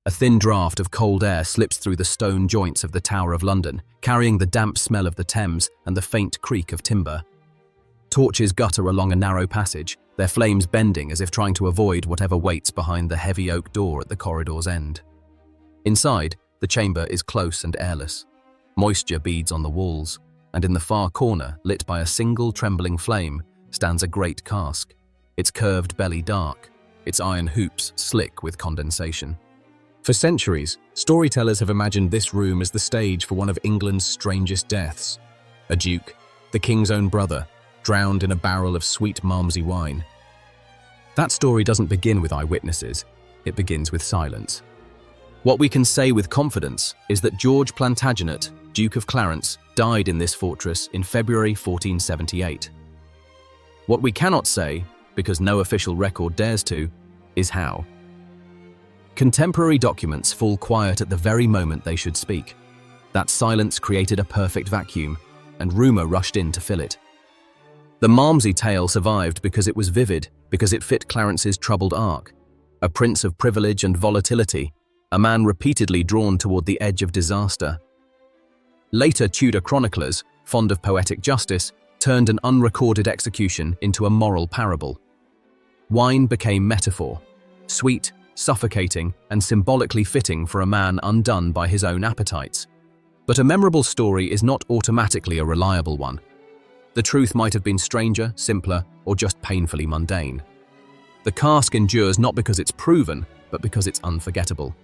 A thin draught of cold air slips through the stone joints of the Tower of London, carrying the damp smell of the Thames and the faint creak of timber. Torches gutter along a narrow passage, their flames bending as if trying to avoid whatever waits behind the heavy oak door at the corridor's end. Inside, the chamber is close and airless. Moisture beads on the walls, and in the far corner, lit by a single trembling flame, stands a great cask, its curved belly dark, its iron hoops slick with condensation. For centuries, storytellers have imagined this room as the stage for one of England's strangest deaths. A duke, the king's own brother, drowned in a barrel of sweet malmsey wine. That story doesn't begin with eyewitnesses, it begins with silence. What we can say with confidence is that George Plantagenet, Duke of Clarence, died in this fortress in February 1478. What we cannot say, because no official record dares to, is how. Contemporary documents fall quiet at the very moment they should speak. That silence created a perfect vacuum, and rumour rushed in to fill it. The Malmsey tale survived because it was vivid, because it fit Clarence's troubled arc. A prince of privilege and volatility, a man repeatedly drawn toward the edge of disaster. Later Tudor chroniclers, fond of poetic justice, turned an unrecorded execution into a moral parable. Wine became metaphor, sweet, suffocating, and symbolically fitting for a man undone by his own appetites. But a memorable story is not automatically a reliable one. The truth might have been stranger, simpler, or just painfully mundane. The cask endures not because it's proven, but because it's unforgettable.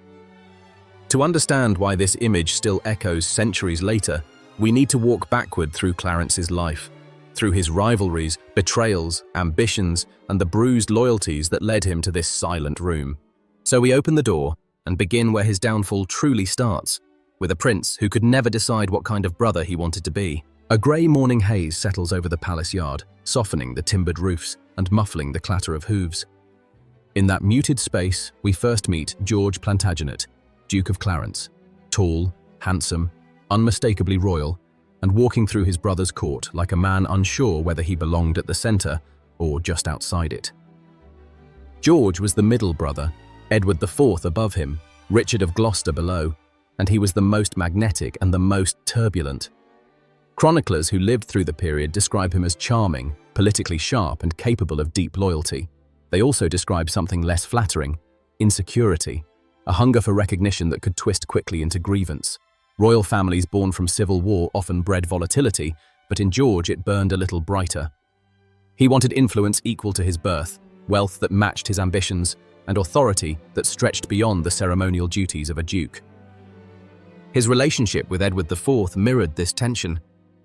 To understand why this image still echoes centuries later, we need to walk backward through Clarence's life, through his rivalries, betrayals, ambitions, and the bruised loyalties that led him to this silent room. So we open the door and begin where his downfall truly starts, with a prince who could never decide what kind of brother he wanted to be. A grey morning haze settles over the palace yard, softening the timbered roofs and muffling the clatter of hooves. In that muted space, we first meet George Plantagenet, Duke of Clarence, tall, handsome, unmistakably royal, and walking through his brother's court like a man unsure whether he belonged at the centre or just outside it. George was the middle brother, Edward IV above him, Richard of Gloucester below, and he was the most magnetic and the most turbulent. Chroniclers who lived through the period describe him as charming, politically sharp, and capable of deep loyalty. They also describe something less flattering: insecurity, a hunger for recognition that could twist quickly into grievance. Royal families born from civil war often bred volatility, but in George it burned a little brighter. He wanted influence equal to his birth, wealth that matched his ambitions, and authority that stretched beyond the ceremonial duties of a duke. His relationship with Edward IV mirrored this tension.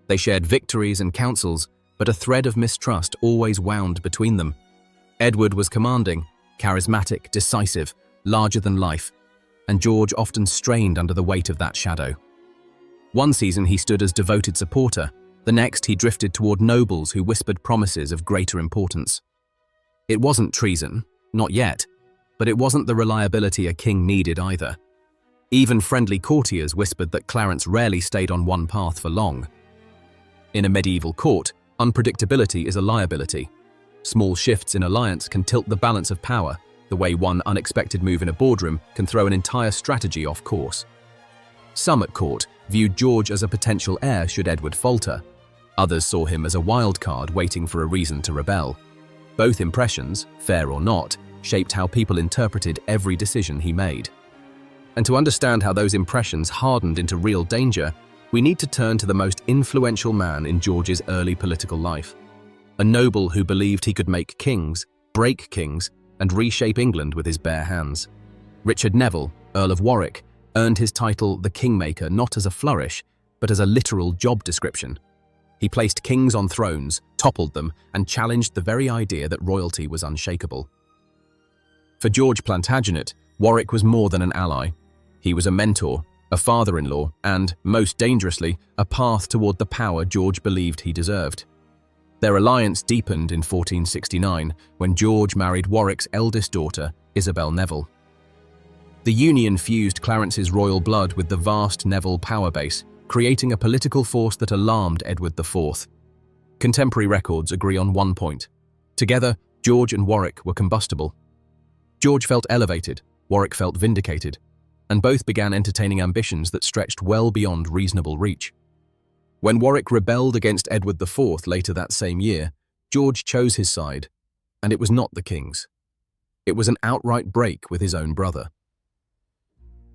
They shared victories and counsels, but a thread of mistrust always wound between them. Edward was commanding, charismatic, decisive, larger than life, and George often strained under the weight of that shadow. One season he stood as devoted supporter, the next he drifted toward nobles who whispered promises of greater importance. It wasn't treason, not yet, but it wasn't the reliability a king needed either. Even friendly courtiers whispered that Clarence rarely stayed on one path for long. In a medieval court, unpredictability is a liability. Small shifts in alliance can tilt the balance of power, the way one unexpected move in a boardroom can throw an entire strategy off course. Some at court viewed George as a potential heir should Edward falter. Others saw him as a wild card waiting for a reason to rebel. Both impressions, fair or not, shaped how people interpreted every decision he made. And to understand how those impressions hardened into real danger, we need to turn to the most influential man in George's early political life. A noble who believed he could make kings, break kings, and reshape England with his bare hands. Richard Neville, Earl of Warwick, earned his title the Kingmaker not as a flourish, but as a literal job description. He placed kings on thrones, toppled them, and challenged the very idea that royalty was unshakable. For George Plantagenet, Warwick was more than an ally. He was a mentor, a father-in-law, and, most dangerously, a path toward the power George believed he deserved. Their alliance deepened in 1469 when George married Warwick's eldest daughter, Isabel Neville. The union fused Clarence's royal blood with the vast Neville power base, creating a political force that alarmed Edward IV. Contemporary records agree on one point. Together, George and Warwick were combustible. George felt elevated, Warwick felt vindicated. and both began entertaining ambitions that stretched well beyond reasonable reach. When Warwick rebelled against Edward IV later that same year, George chose his side, and it was not the king's. It was an outright break with his own brother.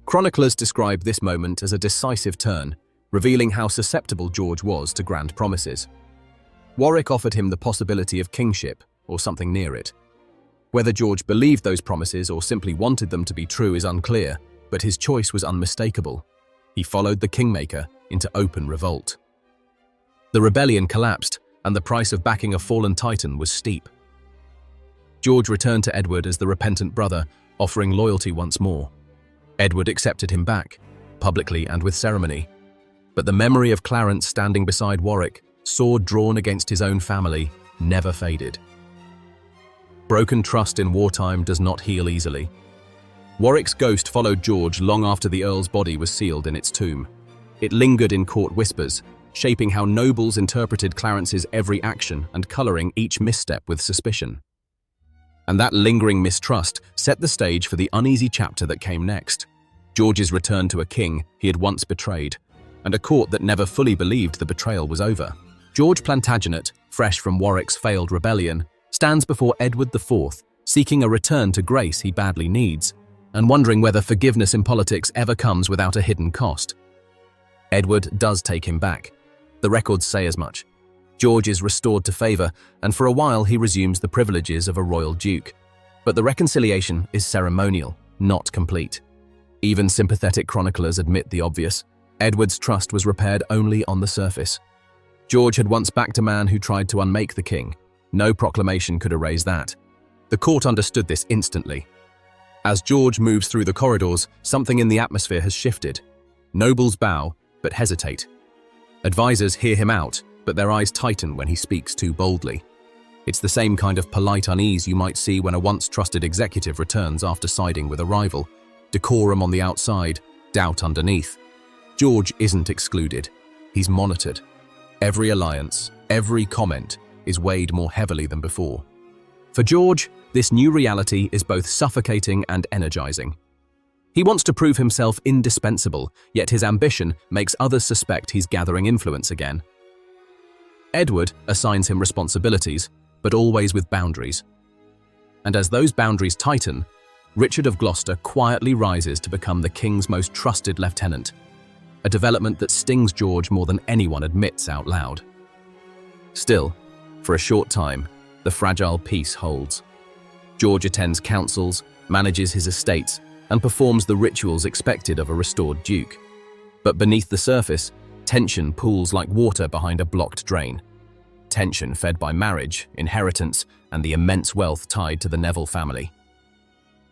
Chroniclers describe this moment as a decisive turn, revealing how susceptible George was to grand promises. Warwick offered him the possibility of kingship, or something near it. Whether George believed those promises or simply wanted them to be true is unclear, but his choice was unmistakable. He followed the kingmaker into open revolt. The rebellion collapsed, and the price of backing a fallen titan was steep. George returned to Edward as the repentant brother, offering loyalty once more. Edward accepted him back, publicly and with ceremony. But the memory of Clarence standing beside Warwick, sword drawn against his own family, never faded. Broken trust in wartime does not heal easily. Warwick's ghost followed George long after the Earl's body was sealed in its tomb. It lingered in court whispers, shaping how nobles interpreted Clarence's every action and colouring each misstep with suspicion. And that lingering mistrust set the stage for the uneasy chapter that came next. George's return to a king he had once betrayed, and a court that never fully believed the betrayal was over. George Plantagenet, fresh from Warwick's failed rebellion, stands before Edward IV, seeking a return to grace he badly needs, and wondering whether forgiveness in politics ever comes without a hidden cost. Edward does take him back. The records say as much. George is restored to favour, and for a while he resumes the privileges of a royal duke. But the reconciliation is ceremonial, not complete. Even sympathetic chroniclers admit the obvious. Edward's trust was repaired only on the surface. George had once backed a man who tried to unmake the king. No proclamation could erase that. The court understood this instantly. As George moves through the corridors, something in the atmosphere has shifted. Nobles bow, but hesitate. Advisors hear him out, but their eyes tighten when he speaks too boldly. It's the same kind of polite unease you might see when a once trusted executive returns after siding with a rival. Decorum on the outside, doubt underneath. George isn't excluded. He's monitored. Every alliance, every comment is weighed more heavily than before. For George, this new reality is both suffocating and energizing. He wants to prove himself indispensable, yet his ambition makes others suspect he's gathering influence again. Edward assigns him responsibilities, but always with boundaries. And as those boundaries tighten, Richard of Gloucester quietly rises to become the king's most trusted lieutenant, a development that stings George more than anyone admits out loud. Still, for a short time, the fragile peace holds. George attends councils, manages his estates, and performs the rituals expected of a restored duke. But beneath the surface, tension pools like water behind a blocked drain. Tension fed by marriage, inheritance, and the immense wealth tied to the Neville family.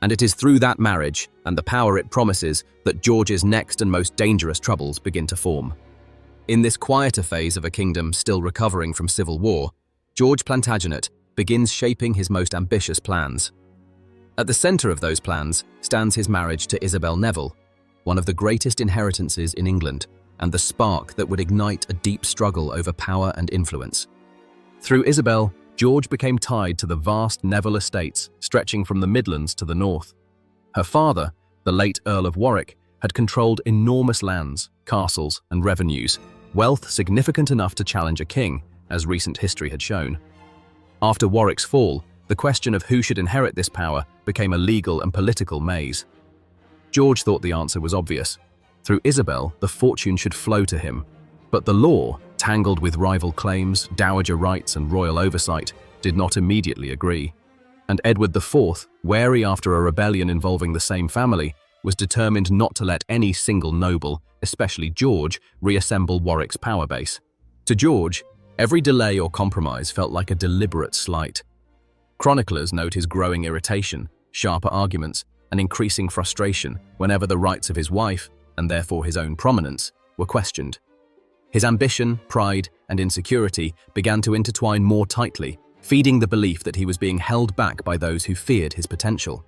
And it is through that marriage and the power it promises that George's next and most dangerous troubles begin to form. In this quieter phase of a kingdom still recovering from civil war, George Plantagenet begins shaping his most ambitious plans. At the centre of those plans stands his marriage to Isabel Neville, one of the greatest inheritances in England, and the spark that would ignite a deep struggle over power and influence. Through Isabel, George became tied to the vast Neville estates stretching from the Midlands to the north. Her father, the late Earl of Warwick, had controlled enormous lands, castles, and revenues, wealth significant enough to challenge a king, as recent history had shown. After Warwick's fall, the question of who should inherit this power became a legal and political maze. George thought the answer was obvious. Through Isabel, the fortune should flow to him. But the law, tangled with rival claims, dowager rights, and royal oversight, did not immediately agree. And Edward IV, wary after a rebellion involving the same family, was determined not to let any single noble, especially George, reassemble Warwick's power base. To George, every delay or compromise felt like a deliberate slight. Chroniclers note his growing irritation, sharper arguments, and increasing frustration whenever the rights of his wife, and therefore his own prominence, were questioned. His ambition, pride, and insecurity began to intertwine more tightly, feeding the belief that he was being held back by those who feared his potential.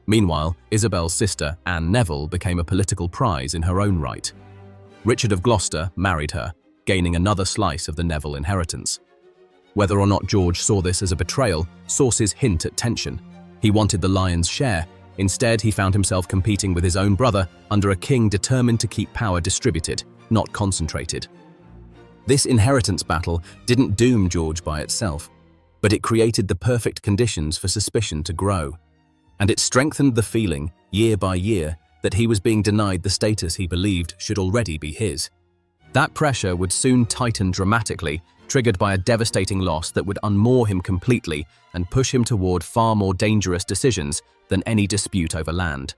Meanwhile, Isabel's sister, Anne Neville, became a political prize in her own right. Richard of Gloucester married her, gaining another slice of the Neville inheritance. Whether or not George saw this as a betrayal, sources hint at tension. He wanted the lion's share, Instead, he found himself competing with his own brother under a king determined to keep power distributed, not concentrated. This inheritance battle didn't doom George by itself, but it created the perfect conditions for suspicion to grow. And it strengthened the feeling, year by year, that he was being denied the status he believed should already be his. That pressure would soon tighten dramatically, triggered by a devastating loss that would unmoor him completely and push him toward far more dangerous decisions than any dispute over land.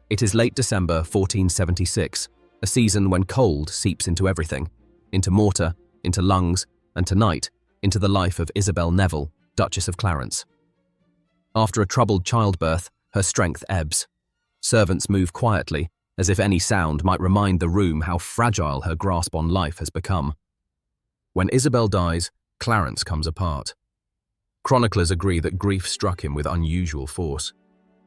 It is late December 1476, a season when cold seeps into everything, into mortar, into lungs, and tonight, into the life of Isabel Neville, Duchess of Clarence. After a troubled childbirth, her strength ebbs. Servants move quietly, as if any sound might remind the room how fragile her grasp on life has become. When Isabel dies, Clarence comes apart. Chroniclers agree that grief struck him with unusual force.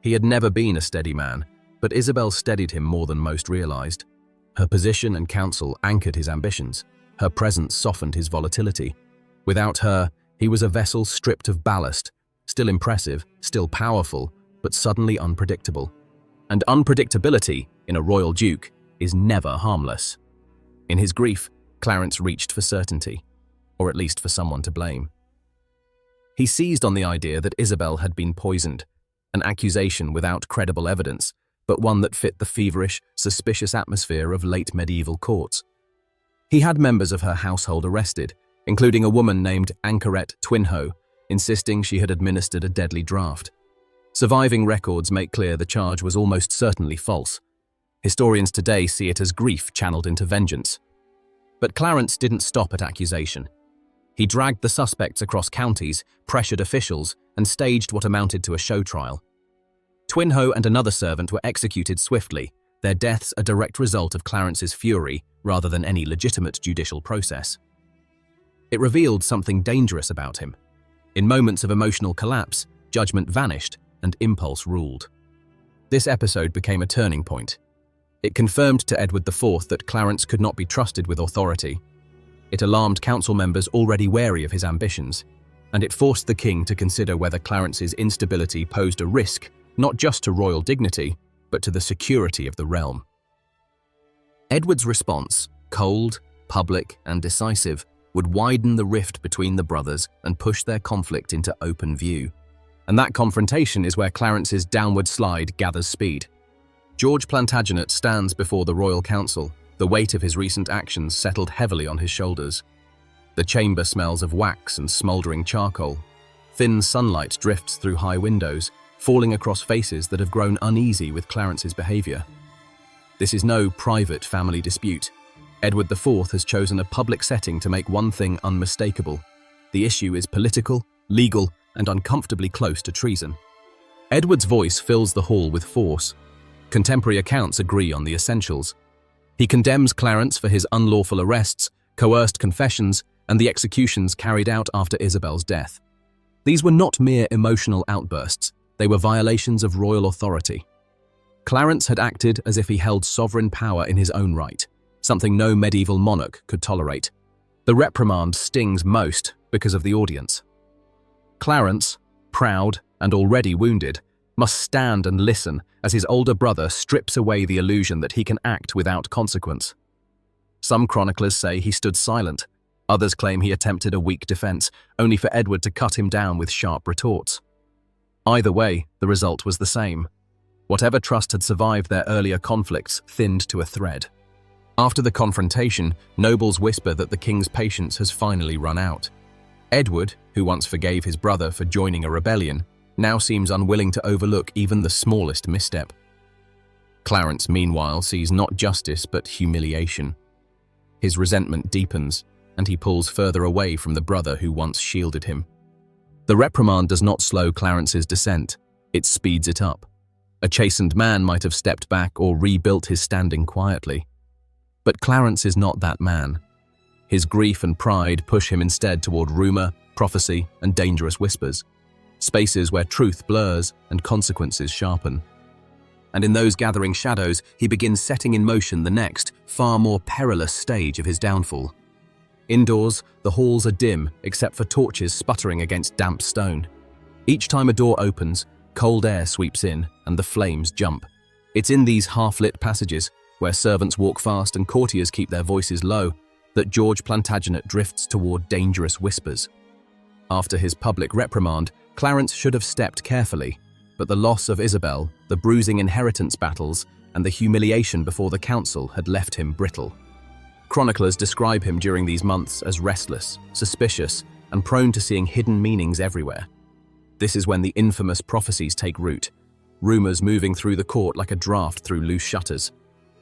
He had never been a steady man, but Isabel steadied him more than most realized. Her position and counsel anchored his ambitions. Her presence softened his volatility. Without her, he was a vessel stripped of ballast, still impressive, still powerful, but suddenly unpredictable. And unpredictability, in a royal duke, is never harmless. In his grief, Clarence reached for certainty, or at least for someone to blame. He seized on the idea that Isabel had been poisoned, an accusation without credible evidence, but one that fit the feverish, suspicious atmosphere of late medieval courts. He had members of her household arrested, including a woman named Anchoret Twinho, insisting she had administered a deadly draught. Surviving records make clear the charge was almost certainly false. Historians today see it as grief channeled into vengeance. But Clarence didn't stop at accusation. He dragged the suspects across counties, pressured officials, and staged what amounted to a show trial. Twinho and another servant were executed swiftly, their deaths a direct result of Clarence's fury rather than any legitimate judicial process. It revealed something dangerous about him. In moments of emotional collapse, judgment vanished and impulse ruled. This episode became a turning point. It confirmed to Edward IV that Clarence could not be trusted with authority. It alarmed council members already wary of his ambitions, and it forced the king to consider whether Clarence's instability posed a risk not just to royal dignity, but to the security of the realm. Edward's response, cold, public, and decisive, would widen the rift between the brothers and push their conflict into open view. And that confrontation is where Clarence's downward slide gathers speed. George Plantagenet stands before the royal council, the weight of his recent actions settled heavily on his shoulders. The chamber smells of wax and smouldering charcoal. Thin sunlight drifts through high windows, falling across faces that have grown uneasy with Clarence's behavior. This is no private family dispute. Edward IV has chosen a public setting to make one thing unmistakable. The issue is political, legal, and uncomfortably close to treason. Edward's voice fills the hall with force. Contemporary accounts agree on the essentials. He condemns Clarence for his unlawful arrests, coerced confessions, and the executions carried out after Isabel's death. These were not mere emotional outbursts, they were violations of royal authority. Clarence had acted as if he held sovereign power in his own right, something no medieval monarch could tolerate. The reprimand stings most because of the audience. Clarence, proud and already wounded, must stand and listen as his older brother strips away the illusion that he can act without consequence. Some chroniclers say he stood silent. Others claim he attempted a weak defense, only for Edward to cut him down with sharp retorts. Either way, the result was the same. Whatever trust had survived their earlier conflicts thinned to a thread. After the confrontation, nobles whisper that the king's patience has finally run out. Edward, who once forgave his brother for joining a rebellion, now seems unwilling to overlook even the smallest misstep. Clarence, meanwhile, sees not justice but humiliation. His resentment deepens, and he pulls further away from the brother who once shielded him. The reprimand does not slow Clarence's descent, it speeds it up. A chastened man might have stepped back or rebuilt his standing quietly. But Clarence is not that man. His grief and pride push him instead toward rumor, prophecy, and dangerous whispers, spaces where truth blurs and consequences sharpen. And in those gathering shadows, he begins setting in motion the next, far more perilous stage of his downfall. Indoors, the halls are dim except for torches sputtering against damp stone. Each time a door opens, Cold air sweeps in, and the flames jump. It's in these half-lit passages, where servants walk fast and courtiers keep their voices low, that George Plantagenet drifts toward dangerous whispers. After his public reprimand, Clarence should have stepped carefully, but the loss of Isabel, the bruising inheritance battles, and the humiliation before the council had left him brittle. Chroniclers describe him during these months as restless, suspicious, and prone to seeing hidden meanings everywhere. This is when the infamous prophecies take root, rumors moving through the court like a draft through loose shutters.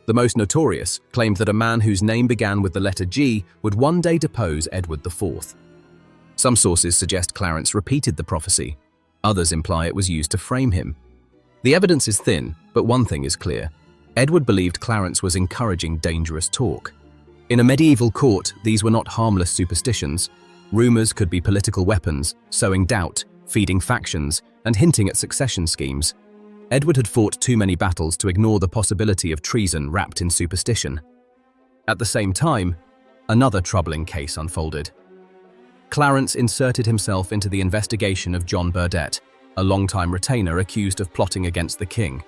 The most notorious claimed that a man whose name began with the letter G would one day depose Edward IV. Some sources suggest Clarence repeated the prophecy. Others imply it was used to frame him. The evidence is thin, but one thing is clear. Edward believed Clarence was encouraging dangerous talk. In a medieval court, these were not harmless superstitions. Rumors could be political weapons, sowing doubt, feeding factions, and hinting at succession schemes. Edward had fought too many battles to ignore the possibility of treason wrapped in superstition. At the same time, another troubling case unfolded. Clarence inserted himself into the investigation of John Burdett, a longtime retainer accused of plotting against the king.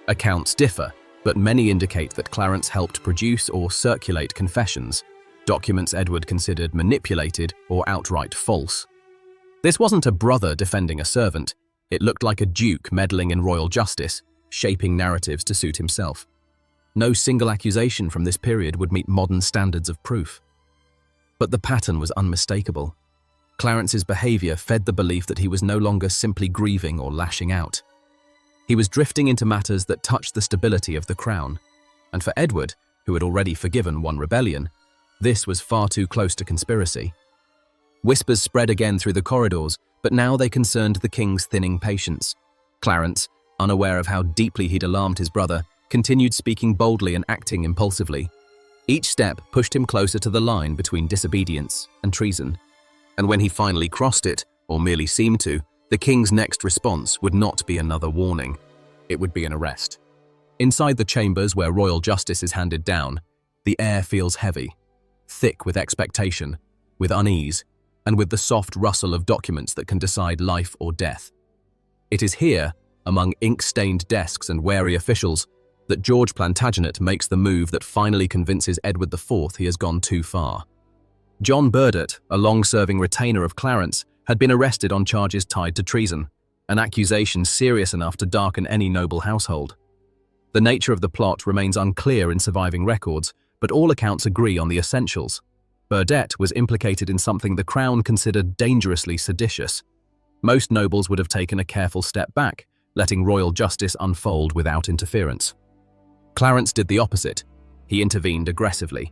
Accounts differ, but many indicate that Clarence helped produce or circulate confessions, documents Edward considered manipulated or outright false. This wasn't a brother defending a servant. It looked like a duke meddling in royal justice, shaping narratives to suit himself. No single accusation from this period would meet modern standards of proof. But the pattern was unmistakable. Clarence's behavior fed the belief that he was no longer simply grieving or lashing out. He was drifting into matters that touched the stability of the crown. And for Edward, who had already forgiven one rebellion, this was far too close to conspiracy. Whispers spread again through the corridors, but now they concerned the king's thinning patience. Clarence, unaware of how deeply he'd alarmed his brother, continued speaking boldly and acting impulsively. Each step pushed him closer to the line between disobedience and treason. And when he finally crossed it, or merely seemed to, the king's next response would not be another warning. It would be an arrest. Inside the chambers where royal justice is handed down, the air feels heavy, thick with expectation, with unease, and with the soft rustle of documents that can decide life or death. It is here, among ink-stained desks and wary officials, that George Plantagenet makes the move that finally convinces Edward IV he has gone too far. John Burdett, a long-serving retainer of Clarence, had been arrested on charges tied to treason, an accusation serious enough to darken any noble household. The nature of the plot remains unclear in surviving records, but all accounts agree on the essentials. Burdett was implicated in something the crown considered dangerously seditious. Most nobles would have taken a careful step back, letting royal justice unfold without interference. Clarence did the opposite. He intervened aggressively.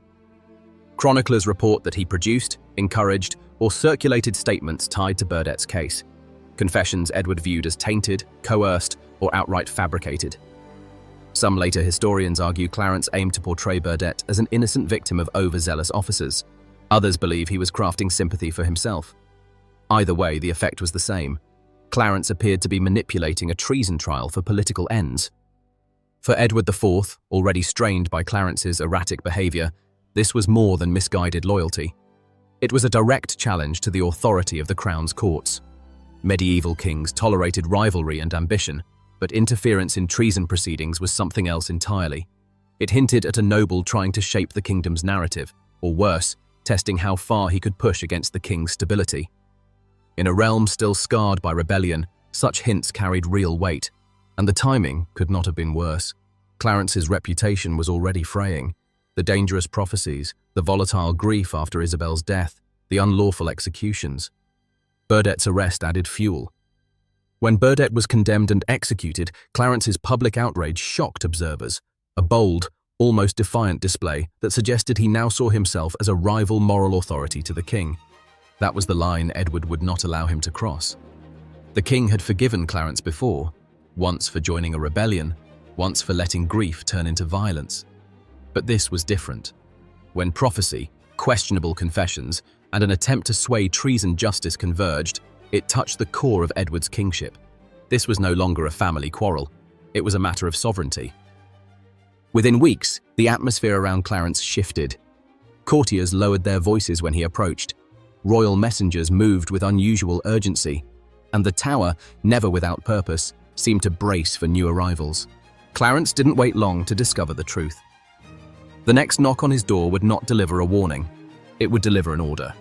Chroniclers report that he produced, encouraged, or circulated statements tied to Burdett's case. Confessions Edward viewed as tainted, coerced, or outright fabricated. Some later historians argue Clarence aimed to portray Burdett as an innocent victim of overzealous officers. Others believe he was crafting sympathy for himself. Either way, the effect was the same. Clarence appeared to be manipulating a treason trial for political ends. For Edward IV, already strained by Clarence's erratic behavior, this was more than misguided loyalty. It was a direct challenge to the authority of the crown's courts. Medieval kings tolerated rivalry and ambition, but interference in treason proceedings was something else entirely. It hinted at a noble trying to shape the kingdom's narrative, or worse, testing how far he could push against the king's stability. In a realm still scarred by rebellion, such hints carried real weight, and the timing could not have been worse. Clarence's reputation was already fraying. The dangerous prophecies, the volatile grief after Isabel's death, the unlawful executions. Burdett's arrest added fuel. When Burdett was condemned and executed, Clarence's public outrage shocked observers, a bold, almost defiant display that suggested he now saw himself as a rival moral authority to the king. That was the line Edward would not allow him to cross. The king had forgiven Clarence before, once for joining a rebellion, once for letting grief turn into violence. But this was different. When prophecy, questionable confessions, and an attempt to sway treason justice converged, it touched the core of Edward's kingship. This was no longer a family quarrel. It was a matter of sovereignty. Within weeks, the atmosphere around Clarence shifted. Courtiers lowered their voices when he approached. Royal messengers moved with unusual urgency. and the tower, never without purpose, seemed to brace for new arrivals. Clarence didn't wait long to discover the truth. The next knock on his door would not deliver a warning. It would deliver an order.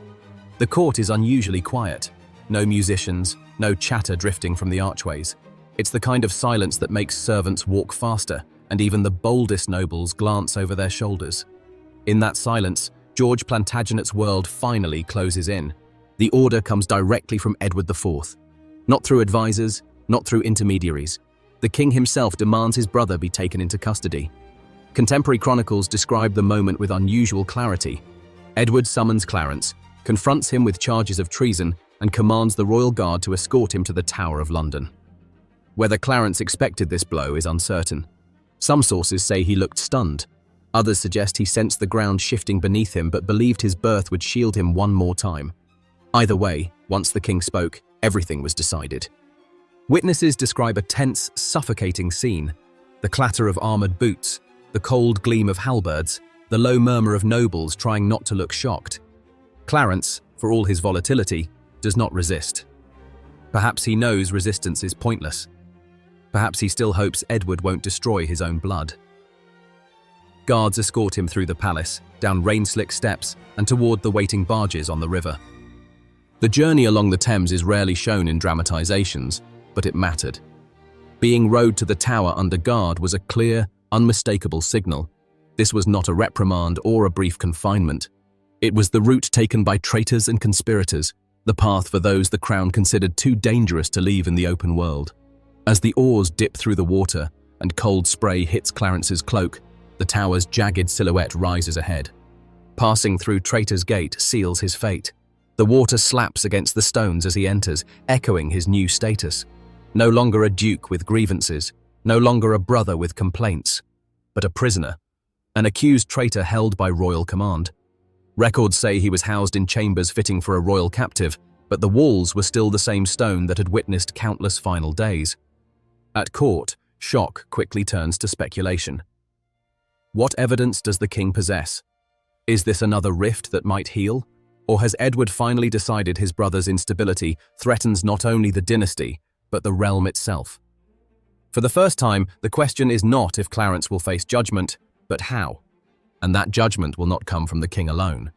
The court is unusually quiet. No musicians, no chatter drifting from the archways. It's the kind of silence that makes servants walk faster, and even the boldest nobles glance over their shoulders. In that silence, George Plantagenet's world finally closes in. The order comes directly from Edward IV. Not through advisors, not through intermediaries. The king himself demands his brother be taken into custody. Contemporary chronicles describe the moment with unusual clarity. Edward summons Clarence, confronts him with charges of treason, and commands the royal guard to escort him to the Tower of London. Whether Clarence expected this blow is uncertain. Some sources say he looked stunned. Others suggest he sensed the ground shifting beneath him but believed his birth would shield him one more time. Either way, once the king spoke, everything was decided. Witnesses describe a tense, suffocating scene. The clatter of armored boots, the cold gleam of halberds, the low murmur of nobles trying not to look shocked. Clarence, for all his volatility, does not resist. Perhaps he knows resistance is pointless. Perhaps he still hopes Edward won't destroy his own blood. Guards escort him through the palace, down rain-slick steps, and toward the waiting barges on the river. The journey along the Thames is rarely shown in dramatizations, but it mattered. Being rowed to the tower under guard was a clear, unmistakable signal. This was not a reprimand or a brief confinement. It was the route taken by traitors and conspirators, the path for those the crown considered too dangerous to leave in the open world. As the oars dip through the water and cold spray hits Clarence's cloak, the tower's jagged silhouette rises ahead. Passing through Traitor's Gate seals his fate. The water slaps against the stones as he enters, echoing his new status. No longer a duke with grievances, no longer a brother with complaints, but a prisoner, an accused traitor held by royal command. Records say he was housed in chambers fitting for a royal captive, but the walls were still the same stone that had witnessed countless final days. At court, shock quickly turns to speculation. What evidence does the king possess? Is this another rift that might heal? Or has Edward finally decided his brother's instability threatens not only the dynasty, but the realm itself? For the first time, the question is not if Clarence will face judgment, but how. And that judgment will not come from the king alone.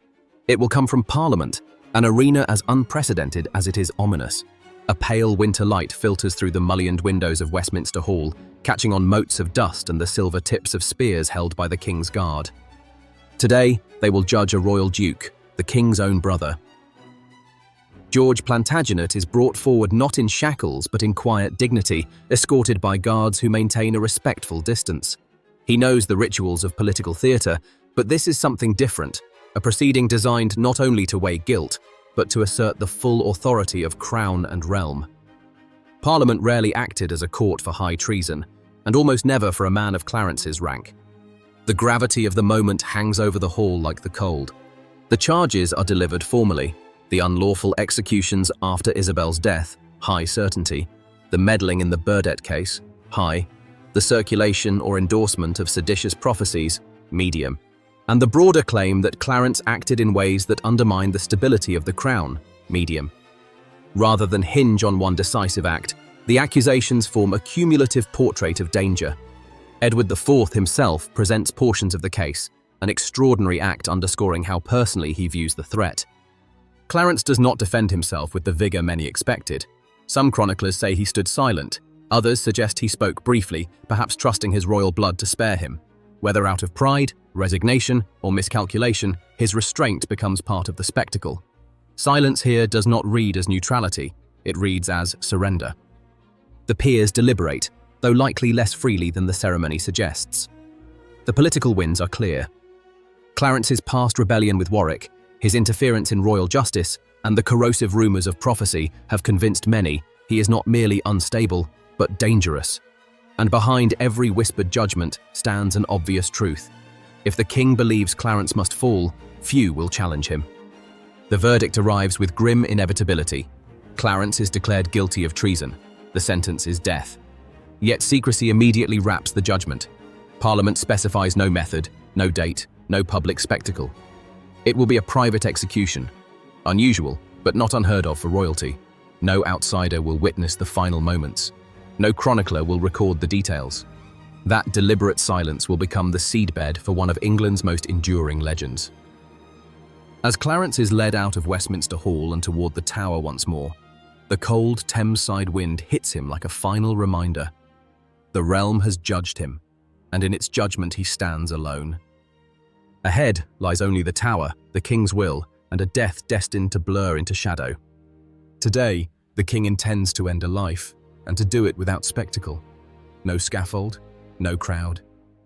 It will come from Parliament, an arena as unprecedented as it is ominous. A pale winter light filters through the mullioned windows of Westminster Hall, catching on motes of dust and the silver tips of spears held by the king's guard. Today, they will judge a royal duke, the king's own brother. George Plantagenet is brought forward not in shackles but in quiet dignity, escorted by guards who maintain a respectful distance. He knows the rituals of political theatre, but this is something different, a proceeding designed not only to weigh guilt, but to assert the full authority of crown and realm. Parliament rarely acted as a court for high treason, and almost never for a man of Clarence's rank. The gravity of the moment hangs over the hall like the cold. The charges are delivered formally. The unlawful executions after Isabel's death, high certainty. The meddling in the Burdett case, high. The circulation or endorsement of seditious prophecies, medium. And the broader claim that Clarence acted in ways that undermined the stability of the crown, medium. Rather than hinge on one decisive act, the accusations form a cumulative portrait of danger. Edward IV himself presents portions of the case, an extraordinary act underscoring how personally he views the threat. Clarence does not defend himself with the vigor many expected. Some chroniclers say he stood silent. Others suggest he spoke briefly, perhaps trusting his royal blood to spare him. Whether out of pride, resignation, or miscalculation, his restraint becomes part of the spectacle. Silence here does not read as neutrality, it reads as surrender. The peers deliberate, though likely less freely than the ceremony suggests. The political winds are clear. Clarence's past rebellion with Warwick, his interference in royal justice, and the corrosive rumours of prophecy have convinced many he is not merely unstable, but dangerous. And behind every whispered judgment stands an obvious truth. If the king believes Clarence must fall, few will challenge him. The verdict arrives with grim inevitability. Clarence is declared guilty of treason. The sentence is death. Yet secrecy immediately wraps the judgment. Parliament specifies no method, no date, no public spectacle. It will be a private execution. Unusual, but not unheard of for royalty. No outsider will witness the final moments. No chronicler will record the details. That deliberate silence will become the seedbed for one of England's most enduring legends. As Clarence is led out of Westminster Hall and toward the Tower once more, the cold Thameside wind hits him like a final reminder. The realm has judged him, and in its judgment he stands alone. Ahead lies only the Tower, the King's will, and a death destined to blur into shadow. Today, the King intends to end a life, and to do it without spectacle. No scaffold, no crowd,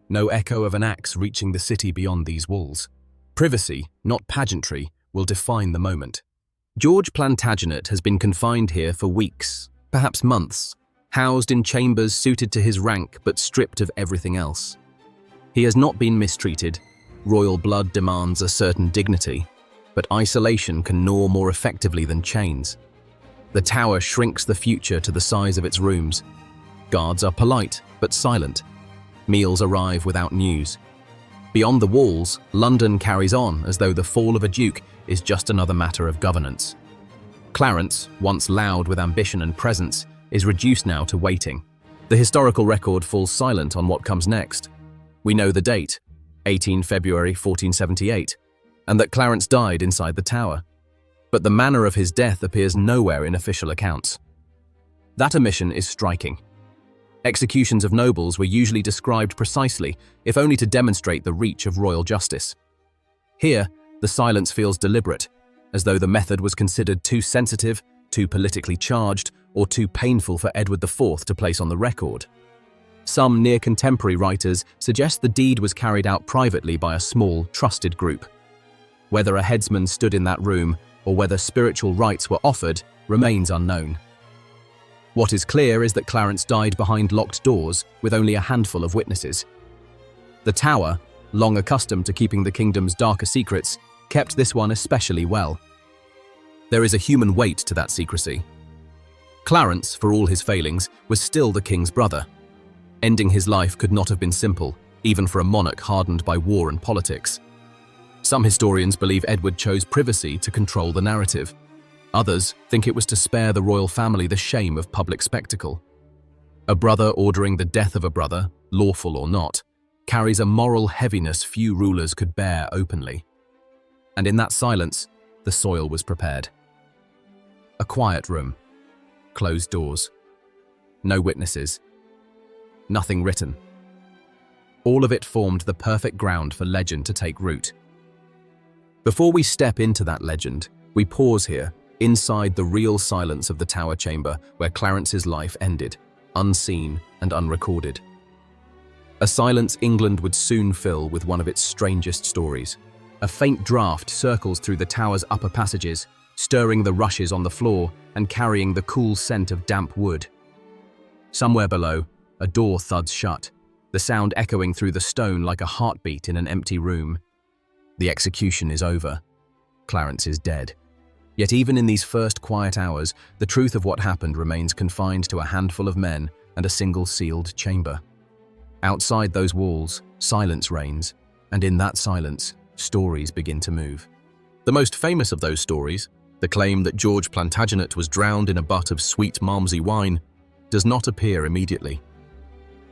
no echo of an axe reaching the city beyond these walls. Privacy, not pageantry, will define the moment. George Plantagenet has been confined here for weeks, perhaps months, housed in chambers suited to his rank but stripped of everything else. He has not been mistreated. Royal blood demands a certain dignity, but isolation can gnaw more effectively than chains. The Tower shrinks the future to the size of its rooms. Guards are polite but silent. Meals arrive without news. Beyond the walls, London carries on as though the fall of a duke is just another matter of governance. Clarence, once loud with ambition and presence, is reduced now to waiting. The historical record falls silent on what comes next. We know the date, 18 February 1478, and that Clarence died inside the Tower. But the manner of his death appears nowhere in official accounts. That omission is striking. Executions of nobles were usually described precisely, if only to demonstrate the reach of royal justice. Here, the silence feels deliberate, as though the method was considered too sensitive, too politically charged, or too painful for Edward IV to place on the record. Some near-contemporary writers suggest the deed was carried out privately by a small, trusted group. Whether a headsman stood in that room, or whether spiritual rites were offered, remains unknown. What is clear is that Clarence died behind locked doors with only a handful of witnesses. The Tower, long accustomed to keeping the kingdom's darker secrets, kept this one especially well. There is a human weight to that secrecy. Clarence, for all his failings, was still the king's brother. Ending his life could not have been simple, even for a monarch hardened by war and politics. Some historians believe Edward chose privacy to control the narrative. Others think it was to spare the royal family the shame of public spectacle. A brother ordering the death of a brother, lawful or not, carries a moral heaviness few rulers could bear openly. And in that silence, the soil was prepared. A quiet room, closed doors, no witnesses, nothing written. All of it formed the perfect ground for legend to take root. Before we step into that legend, we pause here, inside the real silence of the Tower Chamber where Clarence's life ended, unseen and unrecorded. A silence England would soon fill with one of its strangest stories. A faint draught circles through the Tower's upper passages, stirring the rushes on the floor and carrying the cool scent of damp wood. Somewhere below, a door thuds shut, the sound echoing through the stone like a heartbeat in an empty room. The execution is over. Clarence is dead. Yet even in these first quiet hours, the truth of what happened remains confined to a handful of men and a single sealed chamber. Outside those walls, silence reigns, and in that silence, stories begin to move. The most famous of those stories, the claim that George Plantagenet was drowned in a butt of sweet malmsey wine, does not appear immediately.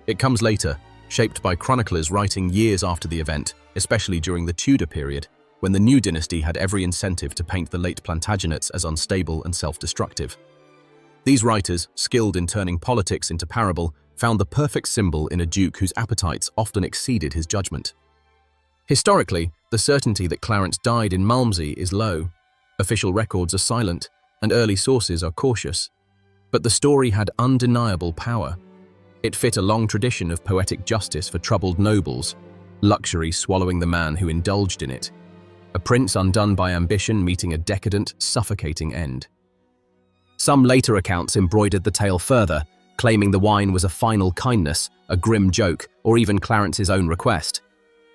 It comes later, shaped by chroniclers writing years after the event, especially during the Tudor period, when the new dynasty had every incentive to paint the late Plantagenets as unstable and self-destructive. These writers, skilled in turning politics into parable, found the perfect symbol in a duke whose appetites often exceeded his judgment. Historically, the certainty that Clarence died in Malmsey is low. Official records are silent, and early sources are cautious. But the story had undeniable power. It fit a long tradition of poetic justice for troubled nobles, luxury swallowing the man who indulged in it. A prince undone by ambition meeting a decadent, suffocating end. Some later accounts embroidered the tale further, claiming the wine was a final kindness, a grim joke, or even Clarence's own request.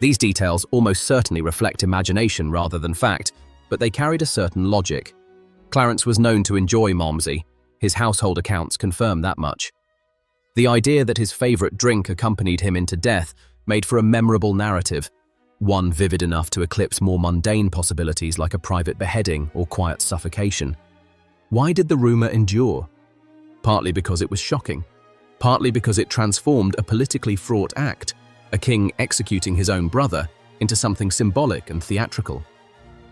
These details almost certainly reflect imagination rather than fact, but they carried a certain logic. Clarence was known to enjoy Malmsey. His household accounts confirm that much. The idea that his favourite drink accompanied him into death made for a memorable narrative, one vivid enough to eclipse more mundane possibilities like a private beheading or quiet suffocation. Why did the rumor endure? Partly because it was shocking, partly because it transformed a politically fraught act, a king executing his own brother, into something symbolic and theatrical,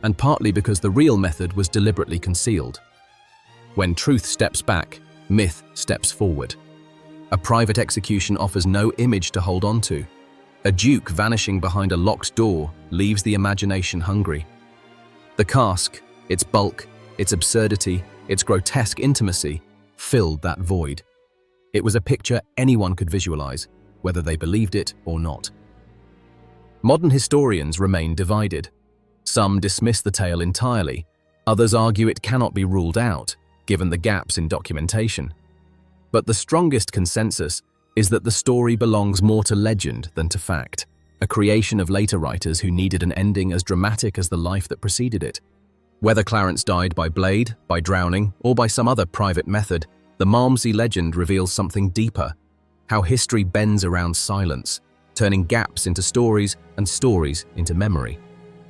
and partly because the real method was deliberately concealed. When truth steps back, myth steps forward. A private execution offers no image to hold on to. A duke vanishing behind a locked door leaves the imagination hungry. The cask, its bulk, its absurdity, its grotesque intimacy, filled that void. It was a picture anyone could visualize, whether they believed it or not. Modern historians remain divided. Some dismiss the tale entirely, others argue it cannot be ruled out, given the gaps in documentation. But the strongest consensus is that the story belongs more to legend than to fact, a creation of later writers who needed an ending as dramatic as the life that preceded it. Whether Clarence died by blade, by drowning, or by some other private method, the Malmsey legend reveals something deeper, how history bends around silence, turning gaps into stories and stories into memory.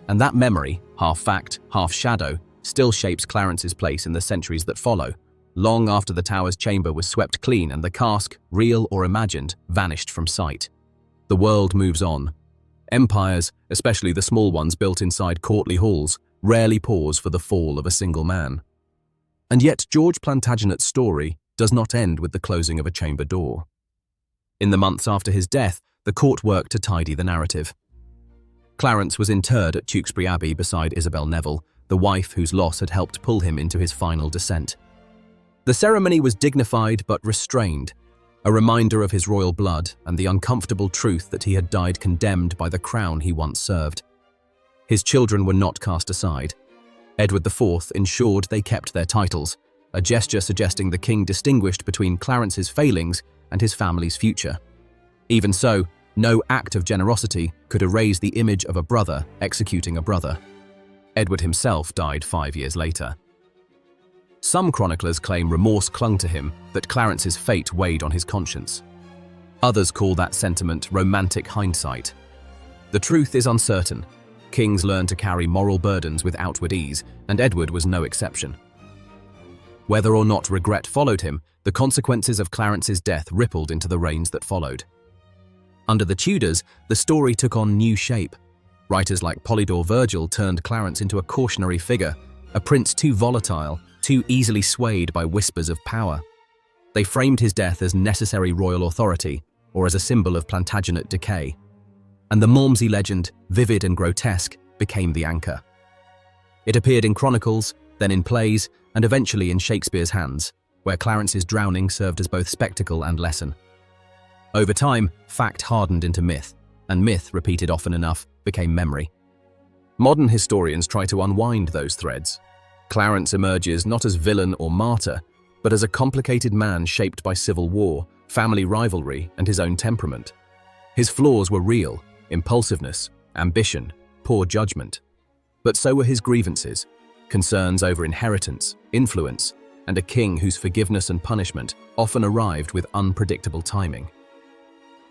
And that memory, half fact, half shadow, still shapes Clarence's place in the centuries that follow, long after the tower's chamber was swept clean and the cask, real or imagined, vanished from sight. The world moves on. Empires, especially the small ones built inside courtly halls, rarely pause for the fall of a single man. And yet George Plantagenet's story does not end with the closing of a chamber door. In the months after his death, the court worked to tidy the narrative. Clarence was interred at Tewkesbury Abbey beside Isabel Neville, the wife whose loss had helped pull him into his final descent. The ceremony was dignified but restrained, a reminder of his royal blood and the uncomfortable truth that he had died condemned by the crown he once served. His children were not cast aside. Edward IV ensured they kept their titles, a gesture suggesting the king distinguished between Clarence's failings and his family's future. Even so, no act of generosity could erase the image of a brother executing a brother. Edward himself died 5 years later. Some chroniclers claim remorse clung to him, that Clarence's fate weighed on his conscience. Others call that sentiment romantic hindsight. The truth is uncertain. Kings learn to carry moral burdens with outward ease, and Edward was no exception. Whether or not regret followed him, the consequences of Clarence's death rippled into the reigns that followed. Under the Tudors, the story took on new shape. Writers like Polydore Virgil turned Clarence into a cautionary figure, a prince too volatile, too easily swayed by whispers of power. They framed his death as necessary royal authority, or as a symbol of Plantagenet decay. And the Malmsey legend, vivid and grotesque, became the anchor. It appeared in chronicles, then in plays, and eventually in Shakespeare's hands, where Clarence's drowning served as both spectacle and lesson. Over time, fact hardened into myth, and myth, repeated often enough, became memory. Modern historians try to unwind those threads. Clarence emerges not as villain or martyr, but as a complicated man shaped by civil war, family rivalry, and his own temperament. His flaws were real: impulsiveness, ambition, poor judgment. But so were his grievances, concerns over inheritance, influence, and a king whose forgiveness and punishment often arrived with unpredictable timing.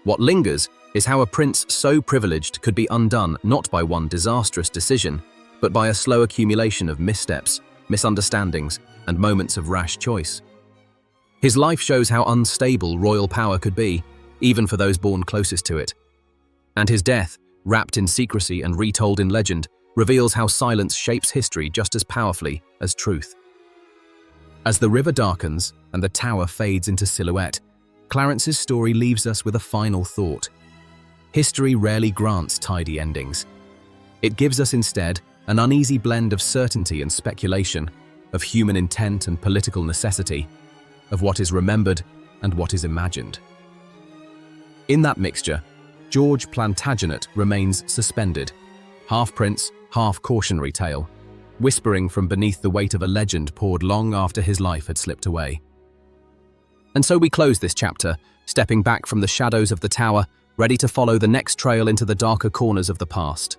What lingers is how a prince so privileged could be undone not by one disastrous decision, but by a slow accumulation of missteps, misunderstandings, and moments of rash choice. His life shows how unstable royal power could be, even for those born closest to it. And his death, wrapped in secrecy and retold in legend, reveals how silence shapes history just as powerfully as truth. As the river darkens and the tower fades into silhouette, Clarence's story leaves us with a final thought. History rarely grants tidy endings. It gives us instead an uneasy blend of certainty and speculation, of human intent and political necessity, of what is remembered and what is imagined. In that mixture, George Plantagenet remains suspended, half prince, half cautionary tale, whispering from beneath the weight of a legend poured long after his life had slipped away. And so we close this chapter, stepping back from the shadows of the tower, ready to follow the next trail into the darker corners of the past.